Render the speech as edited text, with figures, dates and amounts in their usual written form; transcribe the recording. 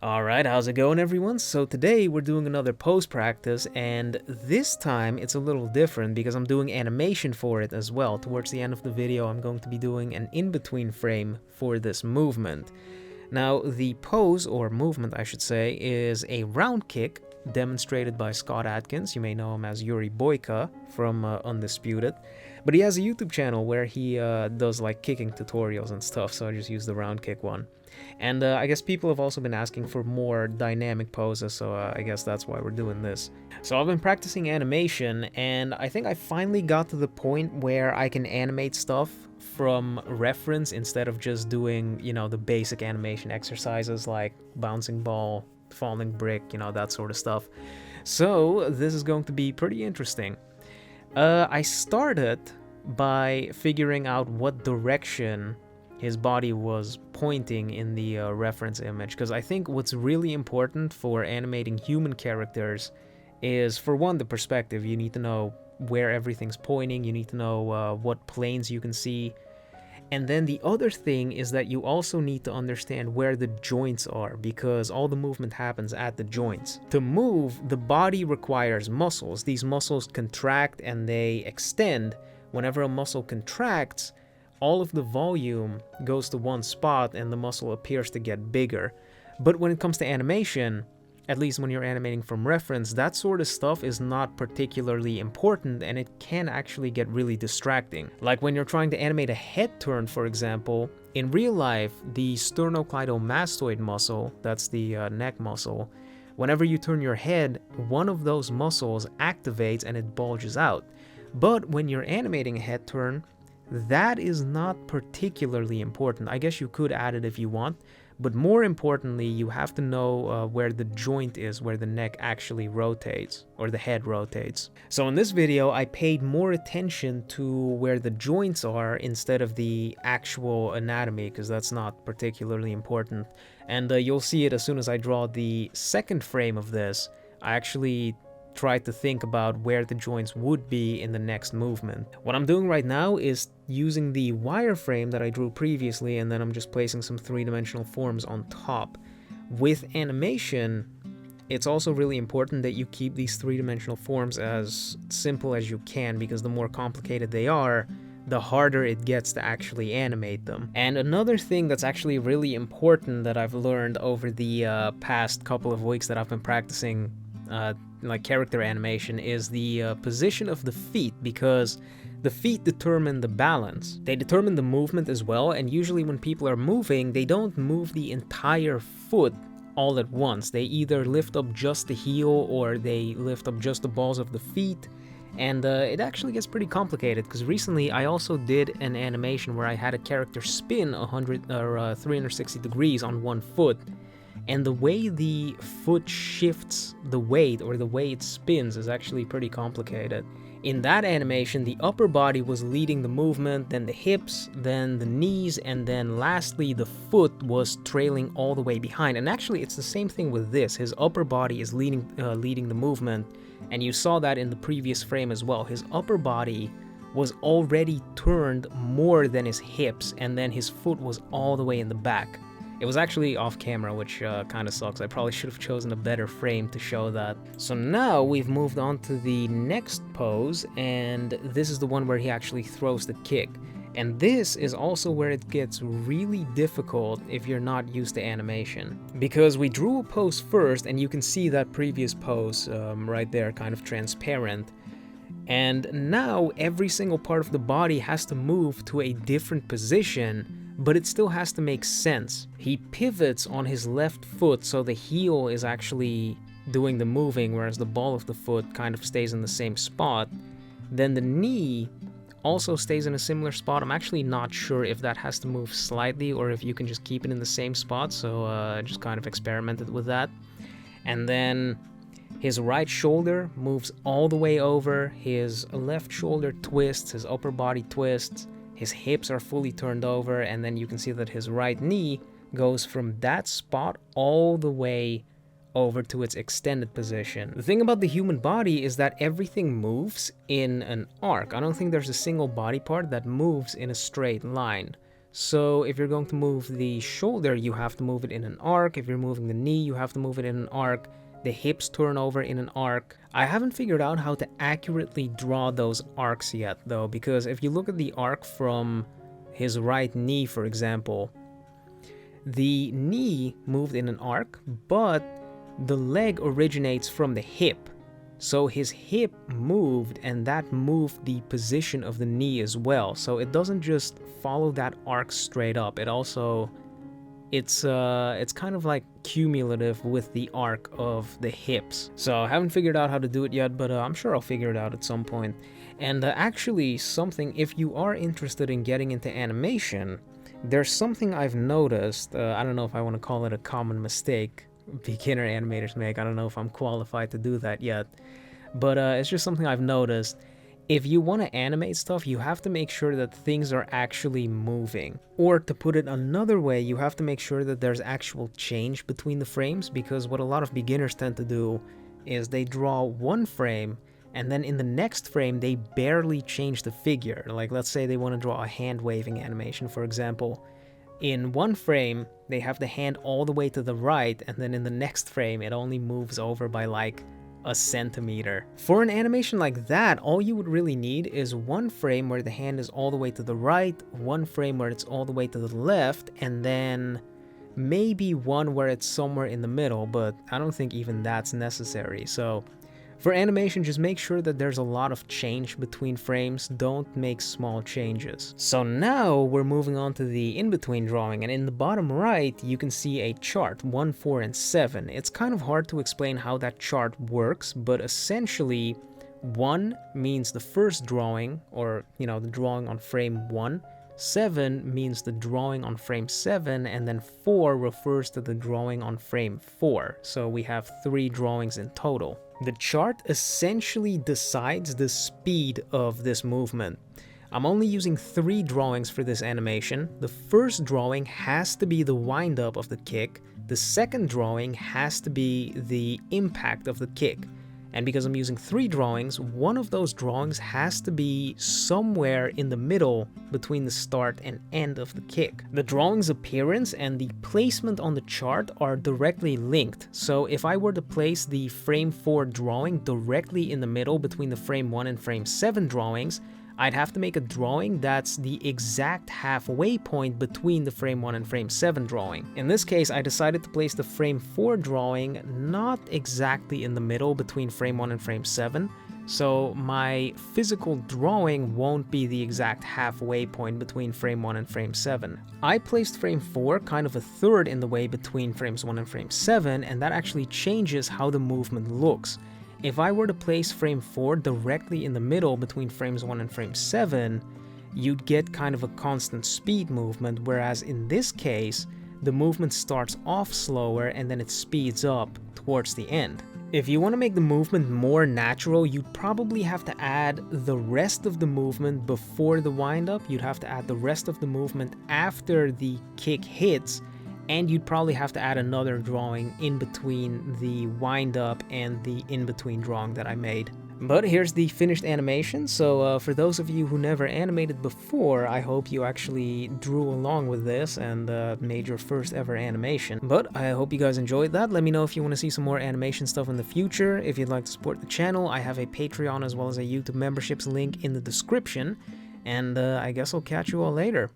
Alright, how's it going everyone? So today we're doing another pose practice, and this time it's a little different because I'm doing animation for it as well. Towards the end of the video I'm going to be doing an in-between frame for this movement. Now the pose, or movement I should say, is a round kick demonstrated by Scott Atkins. You may know him as Yuri Boyka from Undisputed. But he has a YouTube channel where he does like kicking tutorials and stuff, so I just used the round kick one. And I guess people have also been asking for more dynamic poses, so I guess that's why we're doing this. So I've been practicing animation, and I think I finally got to the point where I can animate stuff from reference instead of just doing, you know, the basic animation exercises like bouncing ball, falling brick, you know, that sort of stuff. So this is going to be pretty interesting. I started by figuring out what direction his body was pointing in the reference image, because I think what's really important for animating human characters is, for one, the perspective. You need to know where everything's pointing, you need to know what planes you can see, and then the other thing is that you also need to understand where the joints are, because all the movement happens at the joints. To move, the body requires muscles. These muscles contract and they extend. Whenever a muscle contracts, all of the volume goes to one spot and the muscle appears to get bigger. But when it comes to animation, at least when you're animating from reference, that sort of stuff is not particularly important, and it can actually get really distracting. Like when you're trying to animate a head turn, for example, in real life, the sternocleidomastoid muscle, that's the neck muscle, whenever you turn your head, one of those muscles activates and it bulges out. But when you're animating a head turn, that is not particularly important. I guess you could add it if you want, but more importantly, you have to know where the joint is, where the neck actually rotates, or the head rotates. So in this video, I paid more attention to where the joints are instead of the actual anatomy, because that's not particularly important. And you'll see it as soon as I draw the second frame of this. I actually tried to think about where the joints would be in the next movement. What I'm doing right now is using the wireframe that I drew previously, and then I'm just placing some three-dimensional forms on top. With animation, it's also really important that you keep these three-dimensional forms as simple as you can, because the more complicated they are, the harder it gets to actually animate them. And another thing that's actually really important that I've learned over the past couple of weeks that I've been practicing like character animation is the position of the feet, because the feet determine the balance. They determine the movement as well, and usually when people are moving, they don't move the entire foot all at once. They either lift up just the heel or they lift up just the balls of the feet, and it actually gets pretty complicated, because recently I also did an animation where I had a character spin 360 degrees on one foot. And the way the foot shifts the weight, or the way it spins, is actually pretty complicated. In that animation, the upper body was leading the movement, then the hips, then the knees, and then lastly the foot was trailing all the way behind. And actually it's the same thing with this. His upper body is leading the movement, and you saw that in the previous frame as well. His upper body was already turned more than his hips, and then his foot was all the way in the back. It was actually off camera, which kind of sucks. I probably should have chosen a better frame to show that. So now we've moved on to the next pose, and this is the one where he actually throws the kick. And this is also where it gets really difficult if you're not used to animation. Because we drew a pose first, and you can see that previous pose right there, kind of transparent. And now every single part of the body has to move to a different position, but it still has to make sense. He pivots on his left foot, so the heel is actually doing the moving, whereas the ball of the foot kind of stays in the same spot. Then the knee also stays in a similar spot. I'm actually not sure if that has to move slightly or if you can just keep it in the same spot, so I just kind of experimented with that. And then his right shoulder moves all the way over, his left shoulder twists, his upper body twists, his hips are fully turned over, and then you can see that his right knee goes from that spot all the way over to its extended position. The thing about the human body is that everything moves in an arc. I don't think there's a single body part that moves in a straight line. So if you're going to move the shoulder, you have to move it in an arc. If you're moving the knee, you have to move it in an arc. The hips turn over in an arc. I haven't figured out how to accurately draw those arcs yet, though, because if you look at the arc from his right knee, for example, the knee moved in an arc, but the leg originates from the hip. So his hip moved, and that moved the position of the knee as well. So it doesn't just follow that arc straight up. It also, it's kind of like cumulative with the arc of the hips. So I haven't figured out how to do it yet, but I'm sure I'll figure it out at some point. And actually something, if you are interested in getting into animation, there's something I've noticed. I don't know if I want to call it a common mistake beginner animators make. I don't know if I'm qualified to do that yet, but it's just something I've noticed. If you want to animate stuff, you have to make sure that things are actually moving. Or to put it another way, you have to make sure that there's actual change between the frames, because what a lot of beginners tend to do is they draw one frame and then in the next frame they barely change the figure. Like, let's say they want to draw a hand waving animation, for example. In one frame, they have the hand all the way to the right, and then in the next frame, it only moves over by like a centimeter. For an animation like that, all you would really need is one frame where the hand is all the way to the right, one frame where it's all the way to the left, and then maybe one where it's somewhere in the middle, but I don't think even that's necessary. So for animation, just make sure that there's a lot of change between frames. Don't make small changes. So now we're moving on to the in-between drawing, and in the bottom right, you can see a chart, 1, 4, and 7. It's kind of hard to explain how that chart works, but essentially 1 means the first drawing, or, you know, the drawing on frame 1. 7 means the drawing on frame 7, and then 4 refers to the drawing on frame 4. So we have 3 drawings in total. The chart essentially decides the speed of this movement. I'm only using 3 drawings for this animation. The first drawing has to be the wind-up of the kick. The second drawing has to be the impact of the kick. And because I'm using 3 drawings, one of those drawings has to be somewhere in the middle between the start and end of the kick. The drawing's appearance and the placement on the chart are directly linked. So if I were to place the frame 4 drawing directly in the middle between the frame 1 and frame 7 drawings, I'd have to make a drawing that's the exact halfway point between the frame 1 and frame 7 drawing. In this case, I decided to place the frame 4 drawing not exactly in the middle between frame 1 and frame 7, so my physical drawing won't be the exact halfway point between frame 1 and frame 7. I placed frame 4 kind of a third in the way between frames 1 and frame 7, and that actually changes how the movement looks. If I were to place frame 4 directly in the middle between frames 1 and frame 7, you'd get kind of a constant speed movement, whereas in this case, the movement starts off slower and then it speeds up towards the end. If you want to make the movement more natural, you'd probably have to add the rest of the movement before the wind-up, you'd have to add the rest of the movement after the kick hits, and you'd probably have to add another drawing in between the wind-up and the in-between drawing that I made. But here's the finished animation, so for those of you who never animated before, I hope you actually drew along with this and made your first ever animation. But I hope you guys enjoyed that. Let me know if you want to see some more animation stuff in the future. If you'd like to support the channel, I have a Patreon as well as a YouTube memberships link in the description. And I guess I'll catch you all later.